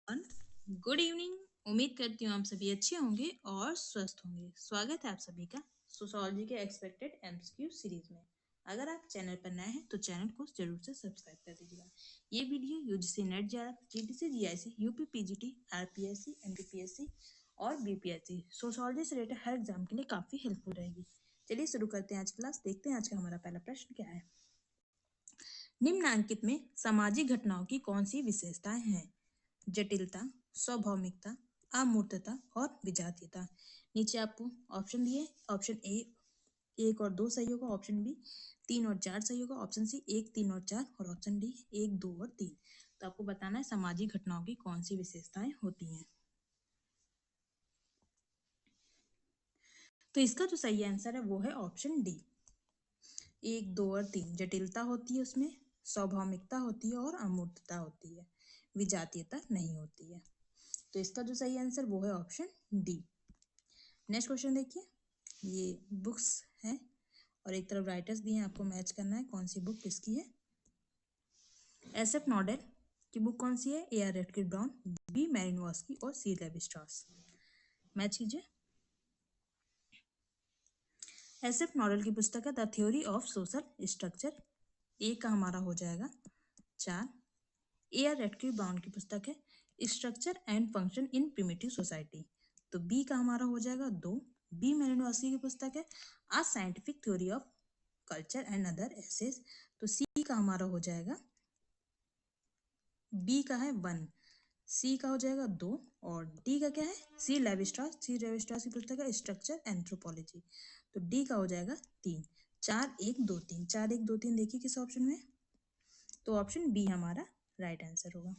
Everyone, good evening. उम्मीद करती हूँ आप सभी अच्छे होंगे और स्वस्थ होंगे। स्वागत है आप सभी का सोशोलॉजी के एक्सपेक्टेड एमसीक्यू सीरीज में। अगर आप चैनल पर नए हैं तो चैनल को जरूर से सब्सक्राइब कर दीजिएगा। ये video UGC net JRF, GDC, GIC, UP PGT, RPSC, MPPSC और बीपीएससी सोशोलॉजी से रिलेटेड हर एग्जाम के लिए काफी हेल्पफुल रहेगी। चलिए शुरू करते हैं आज क्लास। देखते हैं आज का हमारा पहला प्रश्न क्या है। निम्नांकित में सामाजिक घटनाओं की कौन सी विशेषताएं हैं? जटिलता, स्वाभाविकता, अमूर्तता और विजातीयता। नीचे आपको ऑप्शन दिए। ऑप्शन ए 1 और 2 सही होगा, ऑप्शन बी 3 और 4 सही होगा, ऑप्शन सी 1, 3 और 4 और ऑप्शन डी 1, 2 और 3। तो आपको बताना है सामाजिक घटनाओं की कौन सी विशेषताएं होती हैं। तो इसका जो सही आंसर है वो है ऑप्शन डी 1, 2 और 3। जटिलता होती है उसमें, स्वाभाविकता होती है और अमूर्तता होती है, विजातीयता नहीं होती है। तो इसका जो सही आंसर वो है ऑप्शन डी। नेक्स्ट क्वेश्चन देखिए। ये बुक्स हैं और एक तरफ राइटर्स दिए हैं, आपको मैच करना है कौन सी बुक किसकी है। एसएफ नॉडेल की बुक कौन सी है? A R Radcliffe Brown, B Malinowski और सी लेवी स्ट्रॉस। मैच कीजिए। एसएफ नॉडेल की पुस्तक है the theory of social structure. A का हमारा हो जाएगा 4। ए आर रेडक्लिफ ब्राउन की पुस्तक है structure and function in primitive society. तो बी का हमारा हो जाएगा 2। बी मैरिनोव्स्की की पुस्तक है a scientific theory of culture and other essays. तो सी का हमारा हो जाएगा, बी का है 1, सी का हो जाएगा 2 और डी का क्या है? सी लेविस्ट्रॉस। सी लेविस्ट्रॉस की पुस्तक है स्ट्रक्चर एंथ्रोपोलॉजी। तो डी का हो जाएगा 3। 4, 1, 2, 3, 4, 1, 2, 3 देखिए किस ऑप्शन में है। तो ऑप्शन बी हमारा राइट आंसर होगा।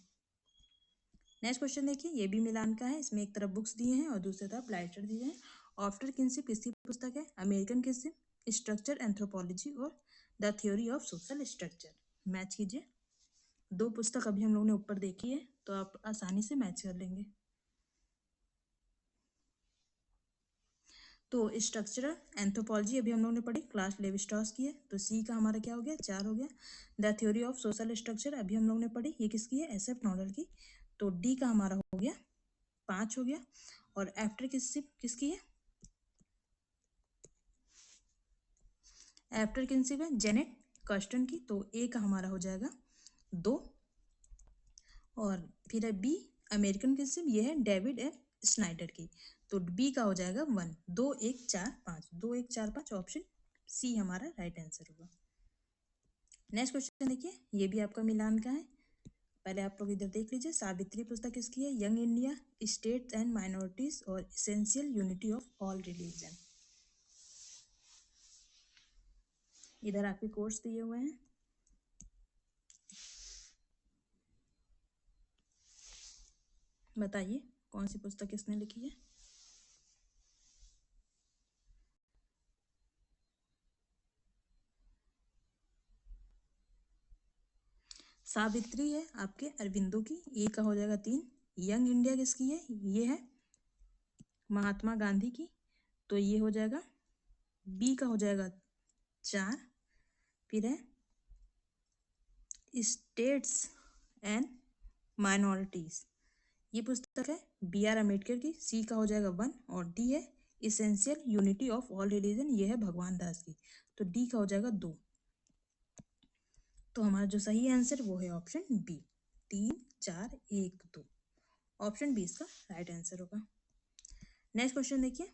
नेक्स्ट क्वेश्चन देखिए। ये भी मिलान का है। इसमें एक तरफ बुक्स दिए हैं और दूसरी तरफ राइटर दिए हैं। आफ्टर किनशिप किसकी पुस्तक है? अमेरिकन किनशिप, स्ट्रक्चर एंथ्रोपोलॉजी और the theory of social structure. Match कीजिए। 2 पुस्तक अभी हम लोगों ने ऊपर देखी है तो आप आसानी से मैच कर लेंगे। तो स्ट्रक्चरल एंथ्रोपोलॉजी अभी हम लोगों ने पढ़ी, क्लास लेवी स्ट्रॉस की है। तो सी का हमारा क्या हो गया? 4 हो गया। The theory of social structure अभी हम लोगों ने पढ़ी, ये किसकी है? एसएफ नॉडेल की। तो डी का हमारा हो गया 5 हो गया। और आफ्टर किनशिप किसकी है? आफ्टर किनशिप है जेनेट कर्स्टन की। तो ए का हमारा हो जाएगा 2। और फिर है बी अमेरिकन किनशिप, ये है डेविड एफ स्नाइडर की। तो बी का हो जाएगा 1, 2, 1, 4, 5, 2, 1, 4, 5। ऑप्शन सी हमारा राइट आंसर होगा। नेक्स्ट क्वेश्चन देखिए। ये भी आपका मिलान का है। पहले आप लोग इधर देख लीजिए। सावित्री पुस्तक किसकी है? Young India, states and minorities और essential unity of all religion. इधर आपके कोर्स दिए हुए हैं। बताइए कौन सी पुस्तक किसने लिखी है? सावित्री है आपके अरविंदो की। ए का हो जाएगा 3। यंग इंडिया किसकी है? ये है महात्मा गांधी की। तो ये हो जाएगा, बी का हो जाएगा 4। फिर है स्टेट्स एंड माइनॉरिटीज, ये पुस्तक है बी आर अम्बेडकर की। सी का हो जाएगा 1 और डी है essential unity of all religion, ये है भगवान दास की। तो डी का हो जाएगा 2। तो हमारा जो सही आंसर वो है ऑप्शन बी 3, 4, 1, 2। ऑप्शन बी इसका राइट आंसर होगा। नेक्स्ट क्वेश्चन देखिए।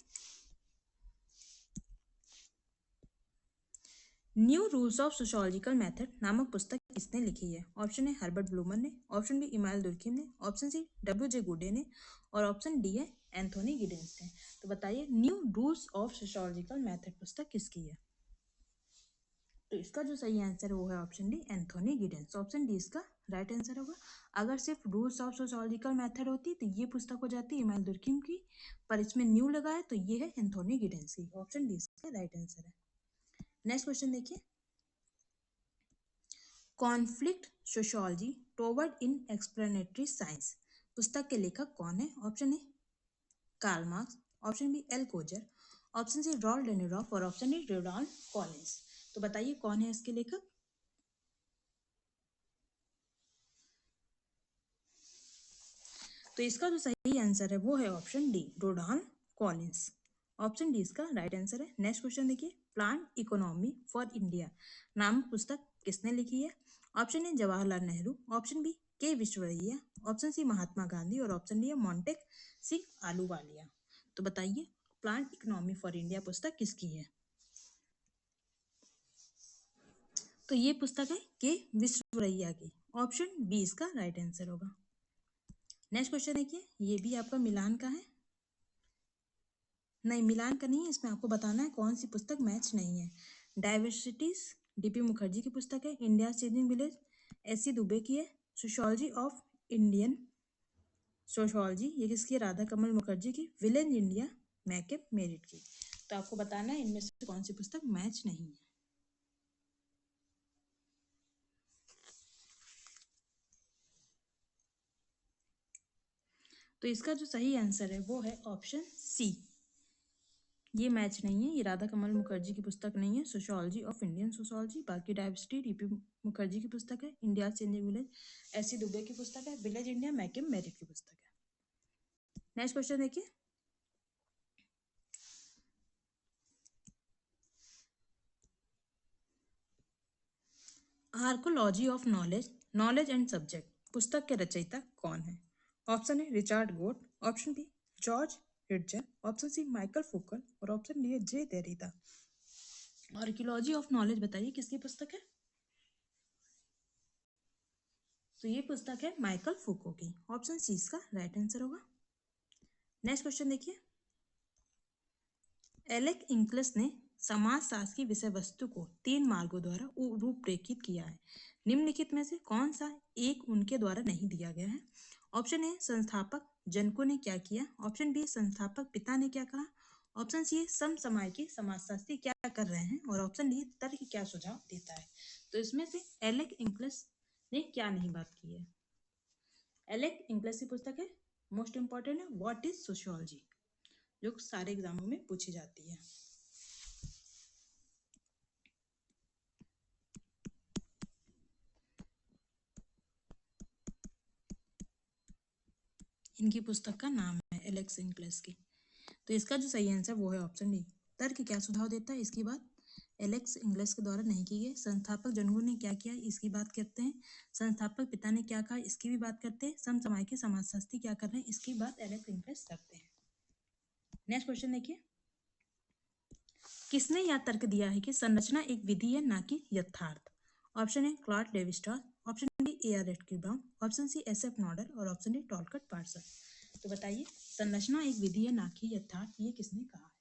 New rules of sociological method नामक पुस्तक किसने लिखी है? ऑप्शन ए हर्बर्ट ब्लूमर ने, ऑप्शन बी इमानुएल दुर्खिम ने, ऑप्शन सी डब्ल्यू जे गुडे ने और ऑप्शन डी है एंथोनी गिडेंस ने। तो बताइए new rules of sociological method पुस्तक किसकी है? तो इसका जो सही आंसर है वो है option D Anthony Giddens. Option D इसका राइट आंसर होगा। अगर सिर्फ रूल्स ऑफ सोशोलॉजिकल मेथड होती तो ये पुस्तक हो जाती इमानुएल दुर्खिम की, पर इसमें न्यू लगा है तो ये है एंथोनी गिडेंस की। ऑप्शन डी इसका राइट आंसर है। नेक्स्ट क्वेश्चन देखिए। Conflict sociology toward an explanatory science पुस्तक के लेखक कौन है? Option A Karl Marx, option B L Coser, option C Ralf Dahrendorf और ऑप्शन डी रोनाल्ड कॉलिंस। तो बताइए कौन है इसके लेखक? तो इसका जो सही आंसर है वो है option D, Randall Collins. Option D इसका राइट आंसर है। नेक्स्ट क्वेश्चन देखिए, प्लांट इकोनॉमी फॉर इंडिया नामक पुस्तक किसने लिखी है? Option A Jawaharlal Nehru, option B K Visvesvaraya, option C Mahatma Gandhi और ऑप्शन डी है मोंटेक सिंह आलूवालिया। तो बताइए प्लांट इकोनॉमी फॉर इंडिया पुस्तक किसकी है? तो ये पुस्तक है के विश्वेश्वरैया की। ऑप्शन बी इसका राइट आंसर होगा। नेक्स्ट क्वेश्चन देखिए, ये भी आपका मिलान का है। नहीं, मिलान का नहीं है, इसमें आपको बताना है कौन सी पुस्तक मैच नहीं है। डाइवर्सिटीज डीपी मुखर्जी की पुस्तक है, India changing village SC. Dubey की है, सोशियोलॉजी ऑफ इंडियन सोशियोलॉजी ये किसकी है? राधा कमल मुखर्जी की, विलेज इंडिया मैकेम मेरिट की। तो आपको बताना है इनमें से कौन सी पुस्तक मैच नहीं है। तो इसका जो सही आंसर है वो है ऑप्शन सी, ये मैच नहीं है। ये राधा कमल मुखर्जी की पुस्तक नहीं है, सोशियोलॉजी ऑफ इंडियन सोशियोलॉजी। बाकी डाइवर्सिटी डीपी मुखर्जी की पुस्तक है, India changing village SC. Dubey की पुस्तक है, विलेज इंडिया मैकेम मेरिट की पुस्तक है। नेक्स्ट क्वेश्चन देखिए, archaeology of knowledge knowledge and subject पुस्तक के रचयिता कौन है? Option A Richard Gott, option B George Ritzer, option C Michael Foucault और option D J Derrida. Archaeology of knowledge बताइए किसकी पुस्तक है? तो ये पुस्तक है माइकल फूको की। ऑप्शन सी इसका राइट आंसर होगा। नेक्स्ट क्वेश्चन देखिए, एलेक इंक्लस ने समाजशास्त्र की विषय वस्तु को 3 मार्गों द्वारा रूपरेखित किया है। निम्नलिखित में से कौन सा एक उनके द्वारा नहीं दिया गया है? ऑप्शन ए संस्थापक जनकों ने क्या किया, ऑप्शन बी संस्थापक पिता ने क्या कहा, ऑप्शन सी समसामयिकी समाजशास्त्री क्या कर रहे हैं और ऑप्शन डी तर्क क्या सुझाव देता है। तो इसमें से एलेक इंक्लस ने क्या नहीं बात की है? एलेक इंक्लस की पुस्तक है, मोस्ट इंपॉर्टेंट है, व्हाट इज सोशियोलॉजी, जो सारे एग्जामों में पूछी जाती है। इनकी पुस्तक का नाम है एलेक्स इंक्लस की। तो इसका जो सही आंसर वो है ऑप्शन डी, तर्क क्या सुझाव देता है। इसकी बात एलेक्स इंग्लिश के द्वारा नहीं की गई। संस्थापक जनकों ने क्या किया इसकी बात करते हैं, संस्थापक पिता ने क्या कहा इसकी भी बात करते हैं, समसामयिक समाजशास्त्री क्या कर रहे हैं इसकी बात एलेक्स इंग्लिश करते हैं। नेक्स्ट क्वेश्चन देखिए, किसने यह तर्क दिया है कि संरचना एक विधि है ना कि यथार्थ? Option A Claude Levi Strauss, option B A R. Radcliffe Brown, option C S F. Nadel और ऑप्शन डी टॉलकट पार्सन। तो बताइए संरचना एक विधि है ना कि यथार्थ, ये किसने कहा है?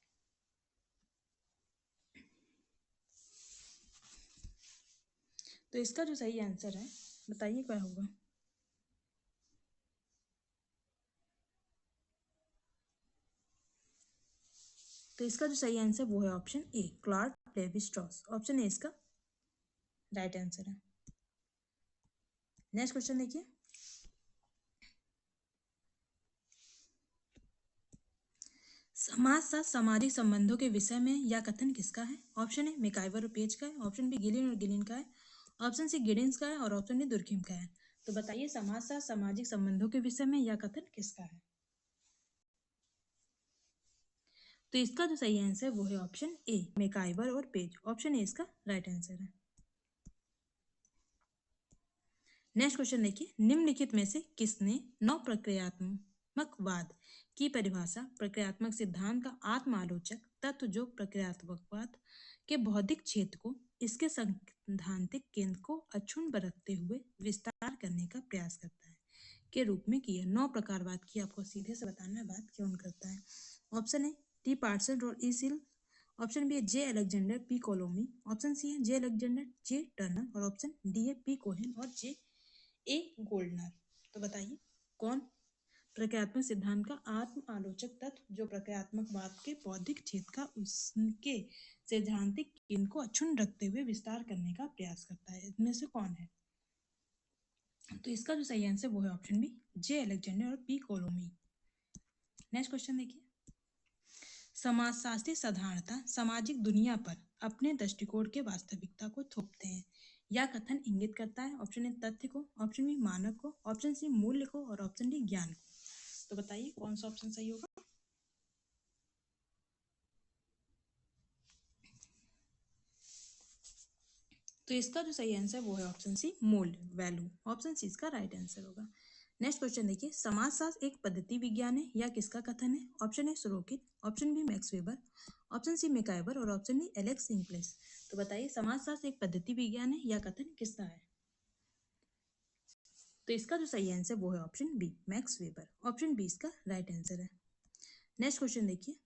तो इसका जो सही आंसर है बताइए क्या होगा? तो इसका जो सही आंसर वो है option A Claude Levi Strauss. Option A इसका राइट आंसर है। नेक्स्ट क्वेश्चन देखिए, समाजशास्त्र सामाजिक संबंधों के विषय में यह कथन किसका है? ऑप्शन ए मैकाइवर और पेज का है, ऑप्शन बी गिलिन और गिलिन का है, ऑप्शन सी गिडिंस का है और ऑप्शन डी दुर्खिम का है। तो बताइए समाजशास्त्र सामाजिक संबंधों के विषय में यह कथन किसका है? तो इसका जो सही आंसर वो है ऑप्शन ए मैकाइवर और पेज। ऑप्शन ए इसका राइट आंसर है। नेक्स्ट क्वेश्चन देखिए, निम्नलिखित में से किसने नव प्रक्रियात्मकवाद की परिभाषा प्रक्रियात्मक सिद्धांत का आत्मालोचक तत्व जो प्रक्रियात्मकवाद के बौद्धिक क्षेत्र को इसके सैद्धांतिक केंद्र को अक्षुण्ण रखते हुए विस्तार करने का प्रयास करता है के रूप में किया? नौ प्रकारवाद की आपको सीधे से बताना है बात क्यों करता है। ऑप्शन ए टी पार्सन और ई सिल, ऑप्शन बी है जे अलेक्जेंडर पी कोलोमी, ऑप्शन सी है जे अलेक्जेंडर जे टर्नर और ऑप्शन डी है पी कोहेन और जे ए गोल्डनर। तो बताइए कौन प्रक्रियात्मक सिद्धांत का आत्म आलोचक तत्व जो प्रक्रियात्मकवाद के बौद्धिक क्षेत्र का उसके सैद्धांतिक केंद्र को अक्षुण्ण रखते हुए विस्तार करने का प्रयास करता है, इनमें से कौन है? तो इसका जो सही आंसर वो है ऑप्शन बी जे अलेक्जेंडर और पी कोलोमी। नेक्स्ट क्वेश्चन देखिए, समाजशास्त्री साधारणतः सामाजिक दुनिया पर अपने दृष्टिकोण के वास्तविकता को थोपते हैं। यह कथन इंगित करता है ऑप्शन ए तथ्य को, ऑप्शन बी मानक को, ऑप्शन सी मूल्य को और ऑप्शन डी ज्ञान को। तो बताइए कौन सा ऑप्शन सही होगा। तो इसका जो सही आंसर वो है ऑप्शन सी, मोल वैल्यू। ऑप्शन सी इसका राइट आंसर होगा। नेक्स्ट क्वेश्चन देखिए, समाजशास्त्र एक पद्धति विज्ञान है या किसका कथन है। Option A Sorokin, option B Max Weber, option C MacIver और ऑप्शन डी एलेक्स इंग्लिश। तो बताइए समाजशास्त्र एक पद्धति विज्ञान है या कथन किसका है। तो इसका जो सही आंसर वो है option B, Max Weber. Option B इसका राइट आंसर है। नेक्स्ट क्वेश्चन देखिए,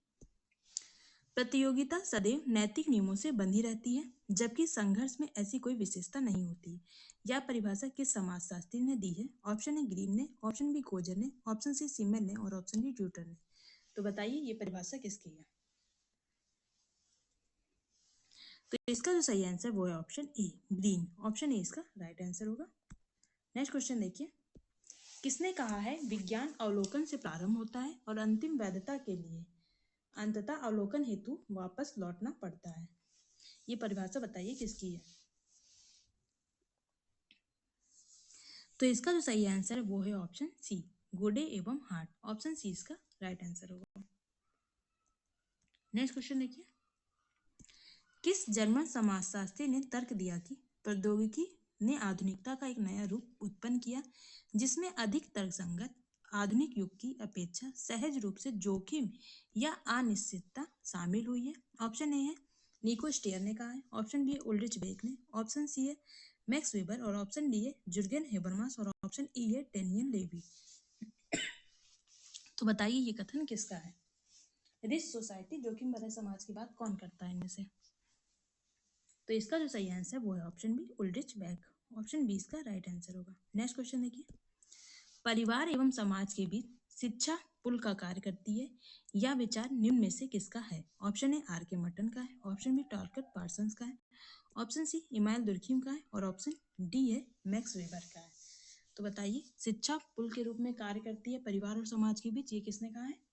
प्रतियोगिता सदैव नैतिक नियमों से बंधी रहती है जबकि संघर्ष में ऐसी कोई विशेषता नहीं होती। यह परिभाषा किस समाजशास्त्री ने दी है। ऑप्शन ए ग्रीन ने, ऑप्शन बी कोजर ने, ऑप्शन सी सिमन ने और ऑप्शन डी ट्यूटर ने। तो बताइए ये परिभाषा किसकी है। तो इसका जो सही आंसर वो है option A, green. Option A इसका राइट आंसर होगा। नेक्स्ट क्वेश्चन देखिए, किसने कहा है विज्ञान अवलोकन से प्रारंभ होता है और अंतिम वैधता के लिए अंततः अवलोकन हेतु वापस लौटना पड़ता है। ये परिभाषा बताइए किसकी है। तो इसका जो सही आंसर है वो है ऑप्शन सी, गोडे एवं हार्ट। ऑप्शन सी इसका राइट आंसर होगा। नेक्स्ट क्वेश्चन देखिए, किस जर्मन समाजशास्त्री ने तर्क दिया कि प्रौद्योगिकी ने आधुनिकता का एक नया रूप उत्पन्न किया जिसमें अधिक तर्कसंगत आधुनिक युग की अपेक्षा सहज रूप से जोखिम या अनिश्चितता शामिल हुई है। ऑप्शन ए है निको स्टेयर ने कहा है, ऑप्शन बी है उल्रिच बेक ने, ऑप्शन सी है मैक्स वेबर और ऑप्शन डी है जुर्गेन हेबरमास और ऑप्शन ई है डेनियल लेवी। तो बताइए ये कथन किसका है। रिच सोसाइटी जोखिम भरे समाज की बात कौन करता है इनमें से। तो इसका जो सही आंसर वो है option B, Ulrich Beck. Option B इसका राइट आंसर होगा। नेक्स्ट क्वेश्चन देखिए, परिवार एवं समाज के बीच शिक्षा पुल का कार्य करती है या विचार निम्न में से किसका है। ऑप्शन ए आर के मटन का है, ऑप्शन बी टॉर्कट पार्सन्स का है, ऑप्शन सी इमाइल दुर्खिम का है और ऑप्शन डी है मैक्स वेबर का है। तो बताइए शिक्षा पुल के रूप में कार्य करती है परिवार और समाज के बीच, ये किसने कहा है।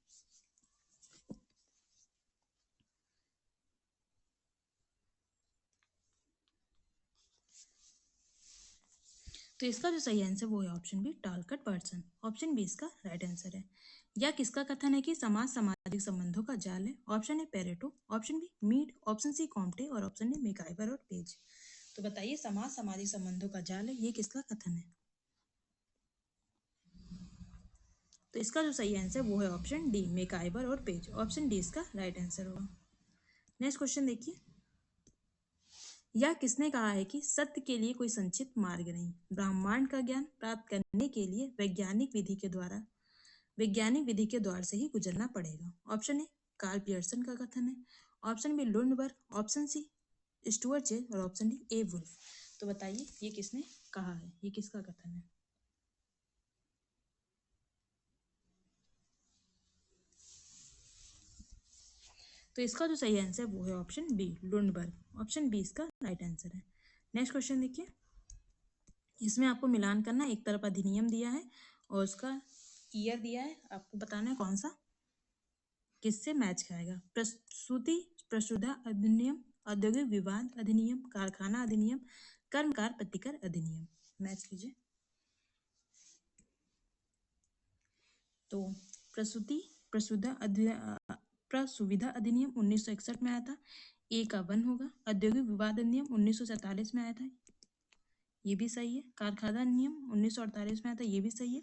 तो इसका जो सही आंसर वो है option B, Talcott Parsons. Option B इसका राइट आंसर है। या किसका कथन है कि समाज सामाजिक संबंधों का जाल है। Option A Pareto, option B Mead, option C Comte और ऑप्शन डी मैकआइवर और पेज। तो बताइए समाज सामाजिक संबंधों का जाल है, ये किसका कथन है। तो इसका जो सही आंसर वो है ऑप्शन डी, मैकआइवर और पेज। ऑप्शन डी इसका राइट आंसर होगा। नेक्स्ट क्वेश्चन देखिए, यह किसने कहा है कि सत्य के लिए कोई संचित मार्ग नहीं, ब्रह्मांड का ज्ञान प्राप्त करने के लिए वैज्ञानिक विधि के द्वार से ही गुजरना पड़ेगा। ऑप्शन ए कार्ल पियर्सन का कथन है, option B Lundberg, option C Stuart J और ऑप्शन डी ए वुल्फ। तो बताइए ये किसने कहा है, ये किसका कथन है। तो इसका जो सही आंसर वो है option B, Lundberg. Option B इसका राइट आंसर है। नेक्स्ट क्वेश्चन देखिए, इसमें आपको मिलान करना, एक तरफ अधिनियम दिया है और उसका ईयर दिया है, आपको बताना है कौन सा किससे मैच खाएगा। प्रसूति प्रसूदा अधिनियम, औद्योगिक विवाद अधिनियम, कारखाना अधिनियम, कर्मकार प्रतिकर अधिनियम। मैच कीजिए। तो प्रसूति प्रसुविधा अधिनियम 1961 में आया था, ए का 1 होगा। औद्योगिक विवाद अधिनियम 1947 में आया था, ये भी सही है। कारखाना अधिनियम 1948 में आया था, ये भी सही है।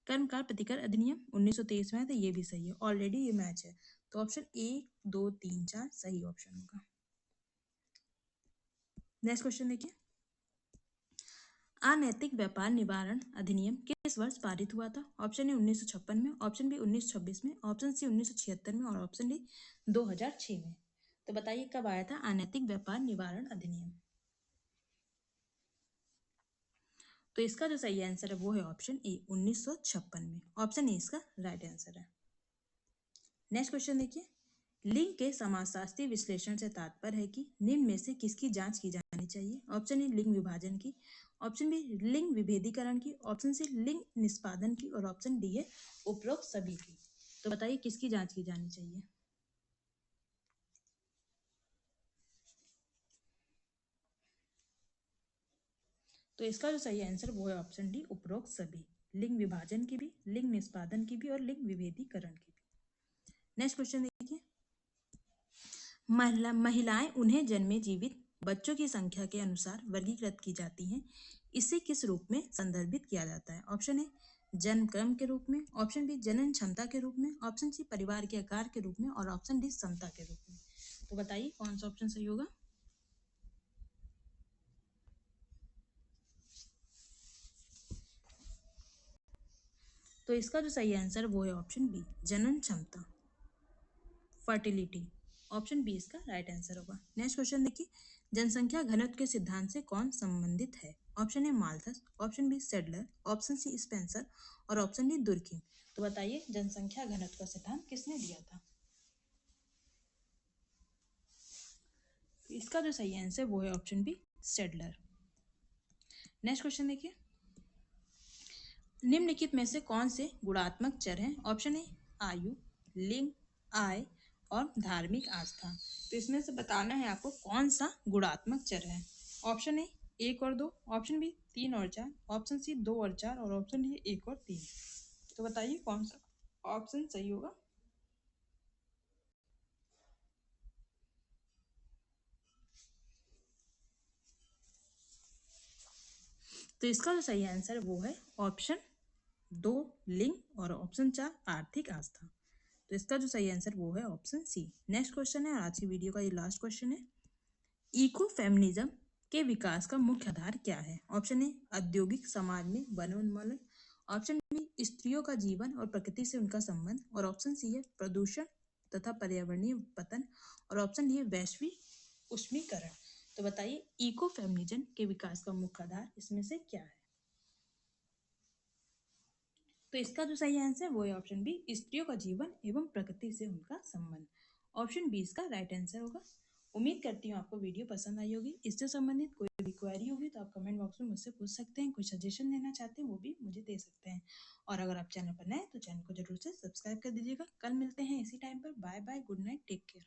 कर्मकार प्रतिकर अधिनियम 1923 में आया था, ये भी सही है। ऑलरेडी ये मैच है, तो ऑप्शन 1 2 3 4 सही ऑप्शन होगा। नेक्स्ट क्वेश्चन देखिए, अनैतिक व्यापार निवारण अधिनियम किस वर्ष पारित हुआ था। ऑप्शन ए 1956 में, ऑप्शन बी 1926 में, ऑप्शन सी 1976 में और ऑप्शन डी 2006 में। तो बताइए कब आया था अनैतिक व्यापार निवारण अधिनियम। तो इसका जो सही आंसर है वो है ऑप्शन ए 1956 में। ऑप्शन ए इसका राइट आंसर है। नेक्स्ट क्वेश्चन देखिए, लिंग के समाजशास्त्रीय विश्लेषण से तात्पर्य है कि निम्न में से किसकी जांच की जानी चाहिए। ऑप्शन ए लिंग विभाजन की, ऑप्शन बी लिंग विभेदीकरण की, ऑप्शन सी लिंग निष्पादन की और ऑप्शन डी है उपरोक्त सभी की। तो बताइए किसकी जांच की जानी चाहिए। तो इसका जो सही आंसर वो है ऑप्शन डी, उपरोक्त सभी। लिंग विभाजन की भी, लिंग निष्पादन की भी और लिंग विभेदीकरण की भी। नेक्स्ट क्वेश्चन देखिए, महिलाएं उन्हें जन्मे जीवित बच्चों की संख्या के अनुसार वर्गीकृत की जाती हैं। इसे किस रूप में संदर्भित किया जाता है? ऑप्शन ए जन्म क्रम के रूप में, ऑप्शन बी जनन क्षमता के रूप में, ऑप्शन सी परिवार के आकार के रूप में और ऑप्शन डी समता के रूप में। तो बताइए कौन सा ऑप्शन सही होगा? तो इसका जो सही आंसर वो है ऑप्शन बी जनन क्षमता, फर्टिलिटी। ऑप्शन बी इसका राइट आंसर होगा। नेक्स्ट क्वेश्चन देखिए, जनसंख्या घनत्व के सिद्धांत से कौन संबंधित है? Option A Malthus, option B Sadler, option C Spencer और ऑप्शन डी दुर्कीम। तो बताइए जनसंख्या घनत्व का सिद्धांत किसने दिया था? तो इसका जो सही आंसर वो है option B Sadler. Next question देखिए, निम्नलिखित में से कौन से गुणात्मक चर हैं? ऑप्शन ए आयु, लिंग, आय और धार्मिक आस्था। तो इसमें से बताना है आपको कौन सा गुणात्मक चर है। ऑप्शन ए 1 और 2, ऑप्शन बी 3 और 4, ऑप्शन सी 2 और 4 और ऑप्शन डी 1 और 3। तो बताइए कौन सा ऑप्शन सही होगा? तो इसका जो सही आंसर वो है ऑप्शन 2 लिंग और ऑप्शन 4 आर्थिक आस्था। तो इसका जो सही आंसर वो है ऑप्शन सी। नेक्स्ट क्वेश्चन है, आज की वीडियो का ये लास्ट क्वेश्चन है, इको फेमिनिज्म के विकास का मुख्य आधार क्या है? ऑप्शन ए औद्योगिक समाज में वनोन्मूलन, ऑप्शन बी स्त्रियों का जीवन और प्रकृति से उनका संबंध और ऑप्शन सी है प्रदूषण तथा पर्यावरणीय पतन और ऑप्शन डी है वैश्विक उष्मीकरण। तो बताइए इको फेमिनिज्म के विकास का मुख्य आधार इसमें से क्या है? तो इसका जो सही आंसर है वो है ऑप्शन बी स्त्रियों का जीवन एवं प्रकृति से उनका संबंध। ऑप्शन बी इसका राइट आंसर होगा। उम्मीद करती हूँ आपको वीडियो पसंद आई होगी। इससे संबंधित कोई भी क्वेरी होगी तो आप कमेंट बॉक्स में मुझसे पूछ सकते हैं। कोई सजेशन देना चाहते हैं वो भी मुझे दे सकते हैं। और अगर आप चैनल पर नए हैं तो चैनल को जरूर से सब्सक्राइब कर दीजिएगा। कल मिलते हैं इसी टाइम पर। Bye bye, good night, take care.